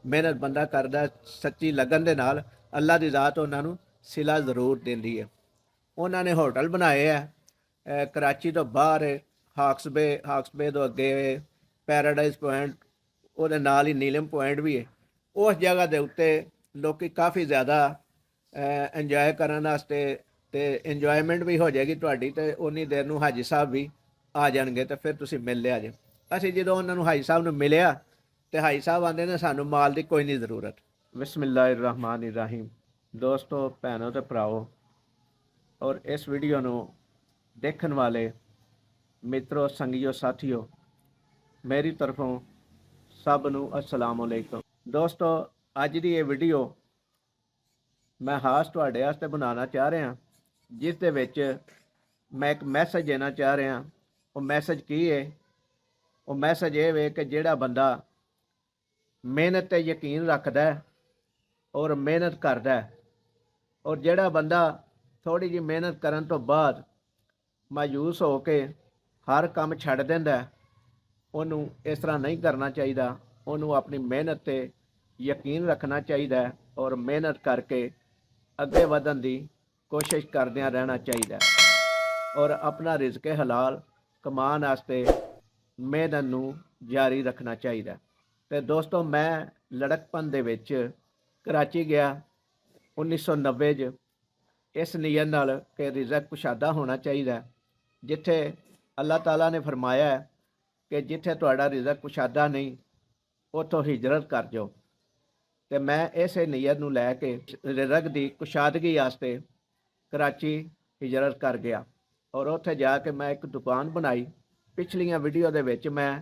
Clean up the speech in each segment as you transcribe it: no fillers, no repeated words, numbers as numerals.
ਮਿਹਨਤ ਬੰਦਾ ਕਰਦਾ ਸੱਚੀ ਲਗਨ ਦੇ ਨਾਲ, ਅੱਲਾ ਦੀ ਜ਼ਾਤ ਉਹਨਾਂ ਨੂੰ ਸਿਲਾ ਜ਼ਰੂਰ ਦਿੰਦੀ ਹੈ। ਉਹਨਾਂ ਨੇ ਹੋਟਲ ਬਣਾਏ ਆ ਕਰਾਚੀ ਤੋਂ ਬਾਹਰ, ਹਾਕਸਬੇ ਤੋਂ ਅੱਗੇ ਪੈਰਾਡਾਈਜ਼ ਪੁਆਇੰਟ, ਉਹਦੇ ਨਾਲ ਹੀ ਨੀਲਮ ਪੁਆਇੰਟ ਵੀ ਹੈ। ਉਸ ਜਗ੍ਹਾ ਦੇ ਉੱਤੇ ਲੋਕੀ ਕਾਫੀ ਜ਼ਿਆਦਾ ਇੰਜੋਏ ਕਰਨ ਵਾਸਤੇ, ਤੇ ਇੰਜੋਇਮੈਂਟ ਵੀ ਹੋ ਜਾਏਗੀ ਤੁਹਾਡੀ, ਤੇ ਉਨੀ ਦੇਰ ਨੂੰ ਹਾਜੀ ਸਾਹਿਬ ਵੀ ਆ ਜਾਣਗੇ, ਤੇ ਫਿਰ ਤੁਸੀਂ ਮਿਲ ਲਿਆ ਜੇ। ਅਸੀਂ ਜਦੋਂ ਉਹਨਾਂ ਨੂੰ ਹਾਜੀ ਸਾਹਿਬ ਨੂੰ ਮਿਲਿਆ ਤੇ ਹਾਜੀ ਸਾਹਿਬ ਆਂਦੇ ਨੇ ਸਾਨੂੰ ਮਾਲ ਦੀ ਕੋਈ ਨਹੀਂ ਜ਼ਰੂਰਤ। ਬਿਸਮਿल्लाहिर रहमानिर रहीम। ਦੋਸਤੋ, ਭੈਣੋ ਤੇ ਭਰਾਓ, ਔਰ ਇਸ ਵੀਡੀਓ ਨੂੰ ਦੇਖਣ ਵਾਲੇ ਮਿੱਤਰੋ, ਸੰਗੀਓ, ਸਾਥੀਓ, ਮੇਰੀ ਤਰਫੋਂ ਸਭ ਨੂੰ अस्सलाम वालेकुम। ਦੋਸਤੋ, ਅੱਜ ਦੀ ਇਹ ਵੀਡੀਓ ਮੈਂ ਖਾਸ ਤੁਹਾਡੇ ਵਾਸਤੇ ਬਣਾਉਣਾ ਚਾਹ ਰਿਹਾ, ਜਿਸ ਦੇ ਵਿੱਚ ਮੈਂ ਇੱਕ ਮੈਸੇਜ ਦੇਣਾ ਚਾਹ ਰਿਹਾ। ਉਹ ਮੈਸੇਜ ਕੀ ਹੈ? ਉਹ ਮੈਸੇਜ ਇਹ ਵੇ ਕਿ ਜਿਹੜਾ ਬੰਦਾ ਮਿਹਨਤ ਤੇ ਯਕੀਨ ਰੱਖਦਾ ਹੈ ਔਰ ਮਿਹਨਤ ਕਰਦਾ ਹੈ, ਔਰ ਜਿਹੜਾ ਬੰਦਾ ਥੋੜੀ ਜਿਹੀ ਮਿਹਨਤ ਕਰਨ ਤੋਂ ਬਾਅਦ ਮਾਯੂਸ ਹੋ ਕੇ ਹਰ ਕੰਮ ਛੱਡ ਦਿੰਦਾ, ਉਹਨੂੰ ਇਸ ਤਰ੍ਹਾਂ ਨਹੀਂ ਕਰਨਾ ਚਾਹੀਦਾ। ਉਹਨੂੰ ਆਪਣੀ ਮਿਹਨਤ ਤੇ ਯਕੀਨ ਰੱਖਣਾ ਚਾਹੀਦਾ ਔਰ ਮਿਹਨਤ ਕਰਕੇ ਅੱਗੇ ਵਧਣ ਦੀ ਕੋਸ਼ਿਸ਼ ਕਰਦਿਆਂ ਰਹਿਣਾ ਚਾਹੀਦਾ, ਔਰ ਆਪਣਾ ਰਿਜ਼ਕ ਹਲਾਲ ਕਮਾਉਣ ਵਾਸਤੇ ਮਿਹਨਤ ਨੂੰ ਜਾਰੀ ਰੱਖਣਾ ਚਾਹੀਦਾ। ਤੇ ਦੋਸਤੋ, ਮੈਂ ਲੜਕਪਨ ਦੇ ਵਿੱਚ ਕਰਾਚੀ ਗਿਆ 1990 'ਚ, ਇਸ ਨੀਅਤ ਨਾਲ ਕਿ ਰਿਜ਼ਕ ਕੁਸ਼ਾਦਾ ਹੋਣਾ ਚਾਹੀਦਾ। ਜਿੱਥੇ ਅੱਲਾਹ ਤਾਲਾ ਨੇ ਫਰਮਾਇਆ ਕਿ ਜਿੱਥੇ ਤੁਹਾਡਾ ਰਿਜ਼ਕ ਕੁਸ਼ਾਦਾ ਨਹੀਂ, ਉੱਥੋਂ ਹਿਜਰਤ ਕਰ ਜਾਓ। ਤੇ ਮੈਂ ਇਸੇ ਨੀਅਤ ਨੂੰ ਲੈ ਕੇ ਰਿਜ਼ਕ ਦੀ ਕੁਸ਼ਾਦਗੀ ਵਾਸਤੇ ਕਰਾਚੀ ਹਿਜਰਤ ਕਰ ਗਿਆ, ਔਰ ਉੱਥੇ ਜਾ ਕੇ ਮੈਂ ਇੱਕ ਦੁਕਾਨ ਬਣਾਈ। ਪਿਛਲੀਆਂ ਵੀਡੀਓ ਦੇ ਵਿੱਚ ਮੈਂ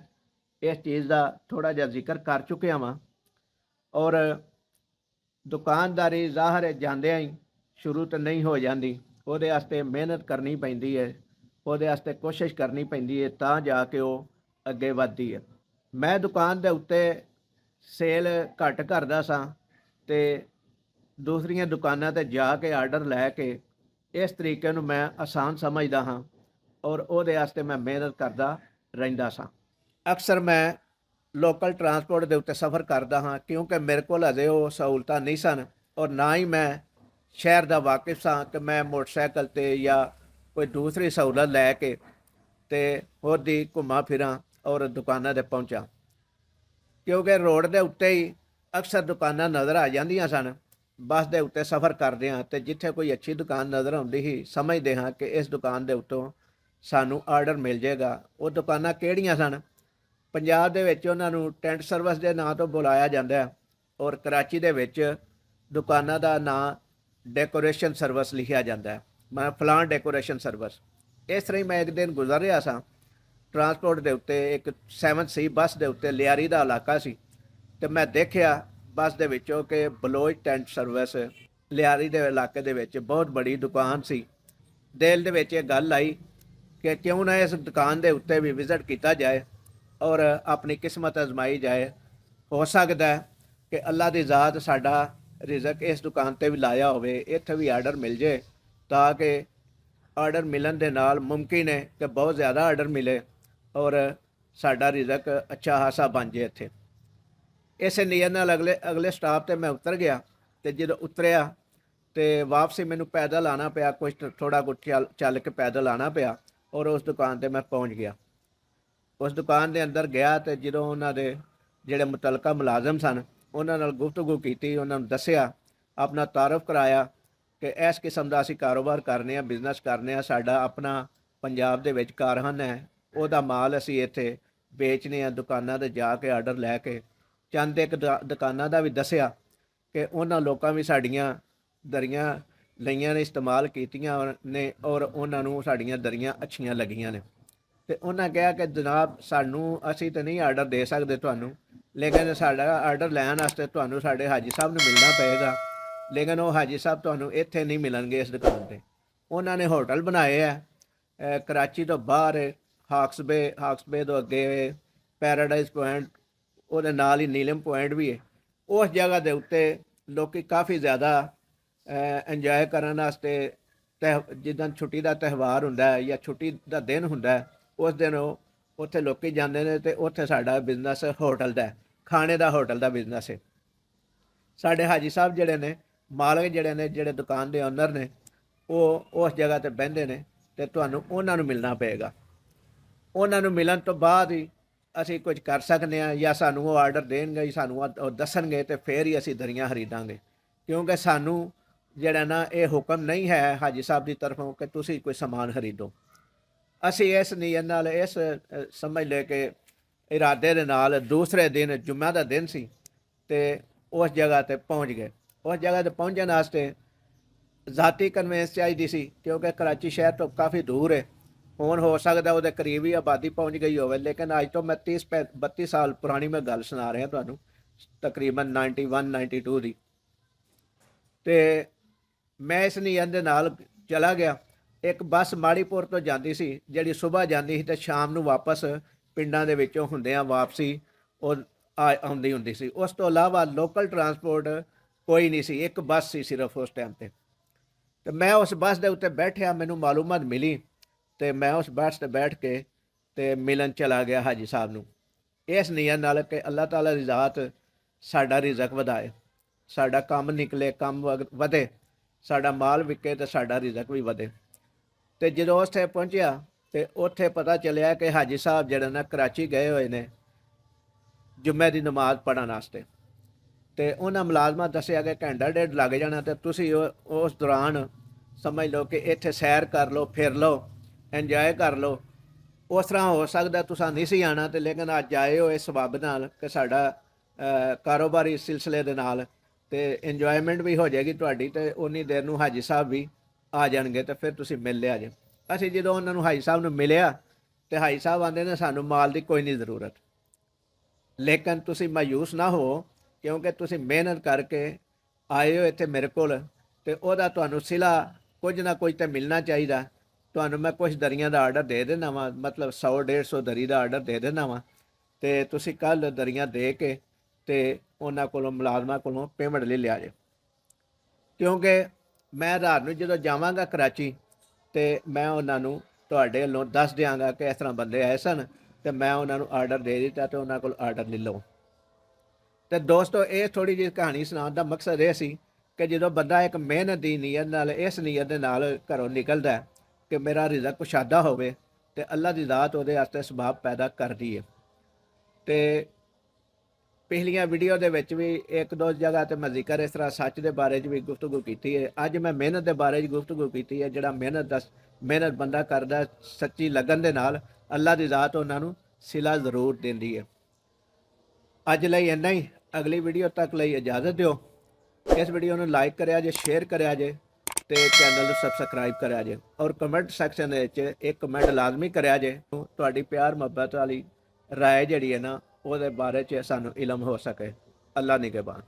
ਇਸ ਚੀਜ਼ ਦਾ ਥੋੜਾ ਜਿਹਾ ਜ਼ਿਕਰ ਕਰ ਚੁੱਕਿਆ ਵਾਂ। ਔਰ ਦੁਕਾਨਦਾਰੀ ਜ਼ਾਹਰ ਹੈ ਜਾਂਦਿਆਂ ਹੀ ਸ਼ੁਰੂ ਤਾਂ ਨਹੀਂ ਹੋ ਜਾਂਦੀ, ਉਹਦੇ ਵਾਸਤੇ ਮਿਹਨਤ ਕਰਨੀ ਪੈਂਦੀ ਹੈ, ਉਹਦੇ ਵਾਸਤੇ ਕੋਸ਼ਿਸ਼ ਕਰਨੀ ਪੈਂਦੀ ਹੈ, ਤਾਂ ਜਾ ਕੇ ਉਹ ਅੱਗੇ ਵੱਧਦੀ ਹੈ। ਮੈਂ ਦੁਕਾਨ ਦੇ ਉੱਤੇ ਸੇਲ ਘੱਟ ਕਰਦਾ ਸਾਂ ਤੇ ਦੂਸਰੀਆਂ ਦੁਕਾਨਾਂ ਤੇ ਜਾ ਕੇ ਆਰਡਰ ਲੈ ਕੇ ਇਸ ਤਰੀਕੇ ਨੂੰ ਮੈਂ ਆਸਾਨ ਸਮਝਦਾ ਹਾਂ, ਔਰ ਉਹਦੇ ਵਾਸਤੇ ਮੈਂ ਮਿਹਨਤ ਕਰਦਾ ਰਹਿੰਦਾ ਸਾਂ। ਅਕਸਰ ਮੈਂ ਲੋਕਲ ਟਰਾਂਸਪੋਰਟ ਦੇ ਉੱਤੇ ਸਫ਼ਰ ਕਰਦਾ ਹਾਂ, ਕਿਉਂਕਿ ਮੇਰੇ ਕੋਲ ਅਜੇ ਉਹ ਸਹੂਲਤਾਂ ਨਹੀਂ ਸਨ, ਔਰ ਨਾ ਹੀ ਮੈਂ ਸ਼ਹਿਰ ਦਾ ਵਾਕਿਫ ਸਾਂ ਕਿ ਮੈਂ ਮੋਟਰਸਾਈਕਲ ਤੇ ਜਾਂ ਕੋਈ ਦੂਸਰੀ ਸਹੂਲਤ ਲੈ ਕੇ ਤੇ ਹੋਰ ਦੀ ਘੁੰਮਾਂ ਫਿਰਾਂ ਔਰ ਦੁਕਾਨਾਂ 'ਤੇ ਪਹੁੰਚਾਂ। ਕਿਉਂਕਿ ਰੋਡ ਦੇ ਉੱਤੇ ਹੀ ਅਕਸਰ ਦੁਕਾਨਾਂ ਨਜ਼ਰ ਆ ਜਾਂਦੀਆਂ ਸਨ। ਬੱਸ ਦੇ ਉੱਤੇ ਸਫ਼ਰ ਕਰਦੇ ਹਾਂ ਤੇ ਜਿੱਥੇ ਕੋਈ ਅੱਛੀ ਦੁਕਾਨ ਨਜ਼ਰ ਆਉਂਦੀ ਸੀ, ਸਮਝਦੇ ਹਾਂ ਕਿ ਇਸ ਦੁਕਾਨ ਦੇ ਉੱਤੋਂ ਸਾਨੂੰ ਆਰਡਰ ਮਿਲ ਜਾਏਗਾ। ਉਹ ਦੁਕਾਨਾਂ ਕਿਹੜੀਆਂ ਸਨ? ਪੰਜਾਬ ਦੇ ਵਿੱਚ ਉਹਨਾਂ ਨੂੰ ਟੈਂਟ ਸਰਵਿਸ ਦੇ ਨਾਂ ਤੋਂ ਬੁਲਾਇਆ ਜਾਂਦਾ ਹੈ, ਔਰ ਕਰਾਚੀ ਦੇ ਵਿੱਚ ਦੁਕਾਨਾਂ ਦਾ ਨਾਂ ਡੈਕੋਰੇਸ਼ਨ ਸਰਵਿਸ ਲਿਖਿਆ ਜਾਂਦਾ ਹੈ, ਮੈਂ ਫਲਾਂ ਡੈਕੋਰੇਸ਼ਨ ਸਰਵਿਸ। ਇਸ ਤਰ੍ਹਾਂ ਹੀ ਮੈਂ ਇੱਕ ਦਿਨ ਗੁਜ਼ਰ ਰਿਹਾ ਸਾਂ ਟਰਾਂਸਪੋਰਟ ਦੇ ਉੱਤੇ, ਇੱਕ 7C ਬੱਸ ਦੇ ਉੱਤੇ, ਲਿਆਰੀ ਦਾ ਇਲਾਕਾ ਸੀ, ਤੇ ਮੈਂ ਦੇਖਿਆ ਬੱਸ ਦੇ ਵਿੱਚੋਂ ਕਿ ਬਲੋਚ ਟੈਂਟ ਸਰਵਿਸ ਲਿਆਰੀ ਦੇ ਇਲਾਕੇ ਦੇ ਵਿੱਚ ਬਹੁਤ ਬੜੀ ਦੁਕਾਨ ਸੀ। ਦਿਲ ਦੇ ਵਿੱਚ ਇਹ ਗੱਲ ਆਈ ਕਿ ਕਿਉਂ ਨਾ ਇਸ ਦੁਕਾਨ ਦੇ ਉੱਤੇ ਵੀ ਵਿਜ਼ਿਟ ਕੀਤਾ ਜਾਏ ਔਰ ਆਪਣੀ ਕਿਸਮਤ ਅਜ਼ਮਾਈ ਜਾਏ। ਹੋ ਸਕਦਾ ਕਿ ਅੱਲਾ ਦੀ ਜ਼ਾਤ ਸਾਡਾ ਰਿਜ਼ਕ ਇਸ ਦੁਕਾਨ ਤੇ ਵੀ ਲਾਇਆ ਹੋਵੇ, ਇੱਥੇ ਵੀ ਆਰਡਰ ਮਿਲ ਜਾਏ, ਤਾਂ ਕਿ ਆਰਡਰ ਮਿਲਣ ਦੇ ਨਾਲ ਮੁਮਕਿਨ ਹੈ ਕਿ ਬਹੁਤ ਜ਼ਿਆਦਾ ਆਰਡਰ ਮਿਲੇ ਔਰ ਸਾਡਾ ਰਿਜ਼ਕ ਅੱਛਾ ਖਾਸਾ ਬਣ ਜਾਏ ਇੱਥੇ। ਇਸੇ ਨੀਅਤ ਨਾਲ ਅਗਲੇ ਸਟਾਪ ਤੇ ਮੈਂ ਉਤਰ ਗਿਆ, ਤੇ ਜਦੋਂ ਉਤਰਿਆ ਤੇ ਵਾਪਸੀ ਮੈਨੂੰ ਪੈਦਲ ਆਣਾ ਪਿਆ, ਕੁਝ ਥੋੜਾ ਕੁਝ ਚੱਲ ਕੇ ਪੈਦਲ ਆਣਾ ਪਿਆ, ਔਰ ਉਸ ਦੁਕਾਨ ਤੇ ਮੈਂ ਪਹੁੰਚ ਗਿਆ। ਉਸ ਦੁਕਾਨ ਦੇ ਅੰਦਰ ਗਿਆ ਤੇ ਜਦੋਂ ਉਹਨਾਂ ਦੇ ਜਿਹੜੇ ਮੁਤਲਕਾ ਮੁਲਾਜ਼ਮ ਸਨ ਉਹਨਾਂ ਨਾਲ ਗੁਫ਼ਤਗੂ ਕੀਤੀ, ਉਹਨਾਂ ਨੂੰ ਦੱਸਿਆ, ਆਪਣਾ ਤਾਰਫ ਕਰਾਇਆ ਕਿ ਇਸ ਕਿਸਮ ਦਾ ਅਸੀਂ ਕਾਰੋਬਾਰ ਕਰਨੇ ਆ, ਬਿਜ਼ਨਸ ਕਰਨੇ ਆ, ਸਾਡਾ ਆਪਣਾ ਪੰਜਾਬ ਦੇ ਵਿੱਚ ਕਾਰਖਾਨਾ ਹੈ, ਉਹਦਾ ਮਾਲ ਅਸੀਂ ਇੱਥੇ ਵੇਚਨੇ ਆ, ਦੁਕਾਨਾਂ ਤੇ ਜਾ ਕੇ ਆਰਡਰ ਲੈ ਕੇ। ਚੰਦ ਇੱਕ ਦੁਕਾਨਾਂ ਦਾ ਵੀ ਦੱਸਿਆ ਕਿ ਉਹਨਾਂ ਲੋਕਾਂ ਵੀ ਸਾਡੀਆਂ ਦਰੀਆਂ ਲਈਆਂ ਨੇ, ਇਸਤੇਮਾਲ ਕੀਤੀਆਂ ਨੇ, ਔਰ ਉਹਨਾਂ ਨੂੰ ਸਾਡੀਆਂ ਦਰੀਆਂ ਅੱਛੀਆਂ ਲੱਗੀਆਂ ਨੇ। ਤੇ ਉਹਨਾਂ ਕਿਹਾ ਕਿ ਜਨਾਬ, ਸਾਨੂੰ ਅਸੀਂ ਤਾਂ ਨਹੀਂ ਆਰਡਰ ਦੇ ਸਕਦੇ ਤੁਹਾਨੂੰ, ਲੇਕਿਨ ਸਾਡਾ ਆਰਡਰ ਲੈਣ ਵਾਸਤੇ ਤੁਹਾਨੂੰ ਸਾਡੇ ਹਾਜੀ ਸਾਹਿਬ ਨੂੰ ਮਿਲਣਾ ਪਏਗਾ, ਲੇਕਿਨ ਉਹ ਹਾਜੀ ਸਾਹਿਬ ਤੁਹਾਨੂੰ ਇੱਥੇ ਨਹੀਂ ਮਿਲਣਗੇ ਇਸ ਦੁਕਾਨ ਤੇ। ਉਹਨਾਂ ਨੇ ਹੋਟਲ ਬਣਾਏ ਆ ਕਰਾਚੀ ਤੋਂ ਬਾਹਰ, ਹਾਕਸਬੇ ਤੋਂ ਅੱਗੇ ਪੈਰਾਡਾਈਜ਼ ਪੁਆਇੰਟ, ਉਹਦੇ ਨਾਲ ਹੀ ਨੀਲਮ ਪੁਆਇੰਟ ਵੀ ਹੈ। ਉਸ ਜਗ੍ਹਾ ਦੇ ਉੱਤੇ ਲੋਕੀ ਕਾਫੀ ਜ਼ਿਆਦਾ ਇੰਜੋਏ ਕਰਨ ਵਾਸਤੇ, ਜਿੱਦਾਂ ਛੁੱਟੀ ਦਾ ਤਿਉਹਾਰ ਹੁੰਦਾ ਹੈ ਜਾਂ ਛੁੱਟੀ ਦਾ ਦਿਨ ਹੁੰਦਾ, ਉਸ ਦਿਨ ਉਹ ਉੱਥੇ ਲੋਕੀ ਜਾਂਦੇ ਨੇ, ਤੇ ਉੱਥੇ ਸਾਡਾ ਬਿਜ਼ਨਸ ਹੋਟਲ ਦਾ, ਖਾਣੇ ਦਾ ਹੋਟਲ ਦਾ ਬਿਜ਼ਨਸ ਹੈ। ਸਾਡੇ ਹਾਜੀ ਸਾਹਿਬ ਜਿਹੜੇ ਨੇ, ਮਾਲਕ ਜਿਹੜੇ ਨੇ, ਜਿਹੜੇ ਦੁਕਾਨ ਦੇ ਓਨਰ ਨੇ, ਉਹ ਉਸ ਜਗ੍ਹਾ ਤੇ ਬਹਿੰਦੇ ਨੇ ਤੇ ਤੁਹਾਨੂੰ ਉਹਨਾਂ ਨੂੰ ਮਿਲਣਾ ਪਏਗਾ। ਉਹਨਾਂ ਨੂੰ ਮਿਲਣ ਤੋਂ ਬਾਅਦ ਹੀ ਅਸੀਂ ਕੁਝ ਕਰ ਸਕਦੇ ਹਾਂ, ਜਾਂ ਸਾਨੂੰ ਉਹ ਆਰਡਰ ਦੇਣਗੇ, ਸਾਨੂੰ ਉਹ ਦੱਸਣਗੇ, ਤੇ ਫਿਰ ਹੀ ਅਸੀਂ ਦਰੀਆਂ ਖਰੀਦਾਂਗੇ। ਕਿਉਂਕਿ ਸਾਨੂੰ ਜਿਹੜਾ ਨਾ ਇਹ ਹੁਕਮ ਨਹੀਂ ਹੈ ਹਾਜੀ ਸਾਹਿਬ ਦੀ ਤਰਫੋਂ ਕਿ ਤੁਸੀਂ ਕੋਈ ਸਮਾਨ ਖਰੀਦੋ। ਅਸੀਂ ਇਸ ਨੀਅਤ ਨਾਲ, ਇਸ ਸਮਝ ਲੈ ਕੇ ਇਰਾਦੇ ਦੇ ਨਾਲ ਦੂਸਰੇ ਦਿਨ ਜੁਮਾ ਦਾ ਦਿਨ ਸੀ ਤੇ ਉਸ ਜਗ੍ਹਾ ਤੇ ਪਹੁੰਚ ਗਏ। ਉਸ ਜਗ੍ਹਾ ਤੇ ਪਹੁੰਚਣ ਵਾਸਤੇ ਜ਼ਾਤੀ ਕਨਵੈਂਸ ਚਾਹੀਦੀ ਸੀ, ਕਿਉਂਕਿ ਕਰਾਚੀ ਸ਼ਹਿਰ ਤੋਂ ਕਾਫੀ ਦੂਰ ਹੈ। ਹੁਣ ਹੋ ਸਕਦਾ ਉਹਦੇ ਕਰੀਬ ਹੀ ਆਬਾਦੀ ਪਹੁੰਚ ਗਈ ਹੋਵੇ, ਲੇਕਿਨ ਅੱਜ ਤੋਂ ਮੈਂ 30-32 ਸਾਲ ਪੁਰਾਣੀ ਮੈਂ ਗੱਲ ਸੁਣਾ ਰਿਹਾ ਤੁਹਾਨੂੰ, ਤਕਰੀਬਨ 91-92 ਦੀ। ਤੇ ਮੈਂ ਇਸ ਨੀਅਤ ਦੇ ਨਾਲ ਚਲਾ ਗਿਆ। ਇੱਕ ਬੱਸ ਮਾੜੀਪੁਰ ਤੋਂ ਜਾਂਦੀ ਸੀ, ਜਿਹੜੀ ਸਵੇਰ ਜਾਂਦੀ ਸੀ ਤੇ ਸ਼ਾਮ ਨੂੰ ਵਾਪਸ ਪਿੰਡਾਂ ਦੇ ਵਿੱਚੋਂ ਹੁੰਦਿਆਂ ਵਾਪਸੀ ਉਹ ਆਉਂਦੀ ਹੁੰਦੀ ਸੀ। ਉਸ ਤੋਂ ਇਲਾਵਾ ਲੋਕਲ ਟਰਾਂਸਪੋਰਟ ਕੋਈ ਨਹੀਂ ਸੀ, ਇੱਕ ਬੱਸ ਸੀ ਸਿਰਫ ਉਸ ਟਾਈਮ ਤੇ। ਤੇ ਮੈਂ ਉਸ ਬੱਸ ਦੇ ਉੱਤੇ ਬੈਠਿਆ, ਮੈਨੂੰ ਮਾਲੂਮਾਤ ਮਿਲੀ ਤੇ ਮੈਂ ਉਸ ਬੱਸ ਤੇ ਬੈਠ ਕੇ ਤੇ ਮਿਲਣ ਚਲਾ ਗਿਆ ਹਾਜੀ ਸਾਹਿਬ ਨੂੰ, ਇਸ ਨੀਅਤ ਨਾਲ ਕਿ ਅੱਲਾਹ ਤਾਲਾ ਦੀ ਜ਼ਾਤ ਸਾਡਾ ਰਿਜ਼ਕ ਵਧਾਏ, ਸਾਡਾ ਕੰਮ ਨਿਕਲੇ, ਕੰਮ ਵਧੇ, ਸਾਡਾ ਮਾਲ ਵਿਕੇ ਤੇ ਸਾਡਾ ਰਿਜ਼ਕ ਵੀ ਵਧੇ। ਤੇ ਜਦੋਂ ਉੱਥੇ ਪਹੁੰਚਿਆ ਤੇ ਉੱਥੇ ਪਤਾ ਚੱਲਿਆ ਕਿ ਹਾਜੀ ਸਾਹਿਬ ਜਿਹੜੇ ਨਾ ਕਰਾਚੀ ਗਏ ਹੋਏ ਨੇ ਜੁਮੇ ਦੀ ਨਮਾਜ਼ ਪੜ੍ਹਨ ਵਾਸਤੇ। ਤੇ ਉਹਨਾਂ ਮੁਲਾਜ਼ਮਾਂ ਦੱਸਿਆ ਕਿ ਘੰਟਾ ਡੇਢ ਲੱਗ ਜਾਣਾ, ਤੇ ਤੁਸੀਂ ਉਸ ਦੌਰਾਨ ਸਮਝ ਲਓ ਕਿ ਇੱਥੇ ਸੈਰ ਕਰ ਲਓ, ਫਿਰ ਲਓ, ਇੰਜੋਏ ਕਰ ਲਓ। ਉਸ ਤਰ੍ਹਾਂ ਹੋ ਸਕਦਾ ਤੁਸੀਂ ਨਹੀਂ ਸੀ ਆਉਣਾ, ਤੇ ਲੇਕਿਨ ਅੱਜ ਆਏ ਹੋ ਇਸ ਸਬਬ ਨਾਲ ਕਿ ਸਾਡਾ ਕਾਰੋਬਾਰੀ ਸਿਲਸਿਲੇ ਦੇ ਨਾਲ ਤੇ ਇੰਜੋਇਮੈਂਟ ਵੀ ਹੋ ਜਾਏਗੀ ਤੁਹਾਡੀ, ਤੇ ਉਨੀ ਦੇਰ ਨੂੰ ਹਾਜੀ ਸਾਹਿਬ ਵੀ ਆ ਜਾਣਗੇ ਤੇ ਫਿਰ ਤੁਸੀਂ ਮਿਲ ਲਿਆ ਜੇ। ਅਸੀਂ ਜਦੋਂ ਉਹਨਾਂ ਨੂੰ ਹਾਜੀ ਸਾਹਿਬ ਨੂੰ ਮਿਲਿਆ ਤੇ ਹਾਜੀ ਸਾਹਿਬ ਆਂਦੇ ਨੇ ਸਾਨੂੰ ਮਾਲ ਦੀ ਕੋਈ ਨਹੀਂ ਜ਼ਰੂਰਤ, ਲੇਕਿਨ ਤੁਸੀਂ ਮਾਯੂਸ ਨਾ ਹੋ, ਕਿਉਂਕਿ ਤੁਸੀਂ ਮਿਹਨਤ ਕਰਕੇ ਆਏ ਹੋ ਇੱਥੇ ਮੇਰੇ ਕੋਲ, ਤੇ ਉਹਦਾ ਤੁਹਾਨੂੰ ਸਿਲਾ ਕੁਝ ਨਾ ਕੁਝ ਤਾਂ ਮਿਲਣਾ ਚਾਹੀਦਾ। ਤੁਹਾਨੂੰ ਮੈਂ ਕੁਝ ਦਰੀਆਂ ਦਾ ਆਰਡਰ ਦੇ ਦੇਣਾ ਵਾ, ਮਤਲਬ 100-150 ਦਰੀ ਦਾ ਆਰਡਰ ਦੇ ਦੇਣਾ ਵਾ, ਤੇ ਤੁਸੀਂ ਕੱਲ ਦਰੀਆਂ ਦੇ ਕੇ ਤੇ ਉਹਨਾਂ ਕੋਲੋਂ ਮੁਲਾਜ਼ਮਾਂ ਕੋਲੋਂ ਪੇਮੈਂਟ ਲੈ ਲਿਆ ਜੇ। ਕਿਉਂਕਿ ਮੈਂ ਰਾਤ ਨੂੰ ਜਦੋਂ ਜਾਵਾਂਗਾ ਕਰਾਚੀ ਤੇ ਮੈਂ ਉਹਨਾਂ ਨੂੰ ਤੁਹਾਡੇ ਵੱਲੋਂ ਦੱਸ ਦਿਆਂਗਾ ਕਿ ਇਸ ਤਰ੍ਹਾਂ ਬੰਦੇ ਆਏ ਸਨ ਤੇ ਮੈਂ ਉਹਨਾਂ ਨੂੰ ਆਰਡਰ ਦੇ ਦਿੱਤਾ ਤੇ ਉਹਨਾਂ ਕੋਲ ਆਰਡਰ ਲੈ ਲਓ। ਤੇ ਦੋਸਤੋ, ਇਹ ਥੋੜੀ ਜਿਹੀ ਕਹਾਣੀ ਸੁਣਾਉਣ ਦਾ ਮਕਸਦ ਇਹ ਸੀ ਕਿ ਜਦੋਂ ਬੰਦਾ ਇੱਕ ਮਿਹਨਤ ਦੀ ਨੀਅਤ ਨਾਲ, ਇਸ ਨੀਅਤ ਦੇ ਨਾਲ ਘਰੋਂ ਨਿਕਲਦਾ ਕਿ ਮੇਰਾ ਰਿਜ਼ਕ ਕੁਸ਼ਾਦਾ ਹੋਵੇ, ਤੇ ਅੱਲਾ ਦੀ ਜ਼ਾਤ ਉਹਦੇ ਵਾਸਤੇ ਸਬਾਬ ਪੈਦਾ ਕਰਦੀ ਹੈ। ਤੇ ਪਿਛਲੀਆਂ ਵੀਡੀਓ ਦੇ ਵਿੱਚ ਵੀ ਇੱਕ ਦੋ ਜਗ੍ਹਾ ਤੇ ਮੈਂ ਜ਼ਿਕਰ ਇਸ ਤਰ੍ਹਾਂ ਸੱਚ ਦੇ ਬਾਰੇ 'ਚ ਵੀ ਗੁਫ਼ਤਗੂ ਕੀਤੀ ਹੈ। ਅੱਜ ਮੈਂ ਮਿਹਨਤ ਦੇ ਬਾਰੇ 'ਚ ਗੁਫ਼ਤਗੂ ਕੀਤੀ ਹੈ। ਜਿਹੜਾ ਮਿਹਨਤ ਬੰਦਾ ਕਰਦਾ ਸੱਚੀ ਲਗਨ ਦੇ ਨਾਲ, ਅੱਲਾ ਦੀ ਜ਼ਾਤ ਉਹਨਾਂ ਨੂੰ ਸਿਲਾ ਜ਼ਰੂਰ ਦਿੰਦੀ ਹੈ। ਅੱਜ ਲਈ ਇੰਨਾ ਹੀ, ਅਗਲੀ ਵੀਡੀਓ ਤੱਕ ਲਈ ਇਜਾਜ਼ਤ ਦਿਓ। ਇਸ ਵੀਡੀਓ ਨੂੰ ਲਾਈਕ ਕਰਿਆ ਜੇ, ਸ਼ੇਅਰ ਕਰਿਆ ਜੇ, ਤੇ ਚੈਨਲ ਨੂੰ ਸਬਸਕ੍ਰਾਈਬ ਕਰਿਆ ਜੇ, ਔਰ ਕਮੈਂਟ ਸੈਕਸ਼ਨ ਦੇ ਵਿੱਚ ਇੱਕ ਕਮੈਂਟ ਲਾਜ਼ਮੀ ਕਰਿਆ ਜੇ। ਤੁਹਾਡੀ ਪਿਆਰ ਮੁਹੱਬਤ ਵਾਲੀ ਰਾਏ ਜਿਹੜੀ ਹੈ ਨਾ, ਉਹਦੇ ਬਾਰੇ 'ਚ ਸਾਨੂੰ ਇਲਮ ਹੋ ਸਕੇ। ਅੱਲਾ ਨਿਗਹਿਬਾਨ।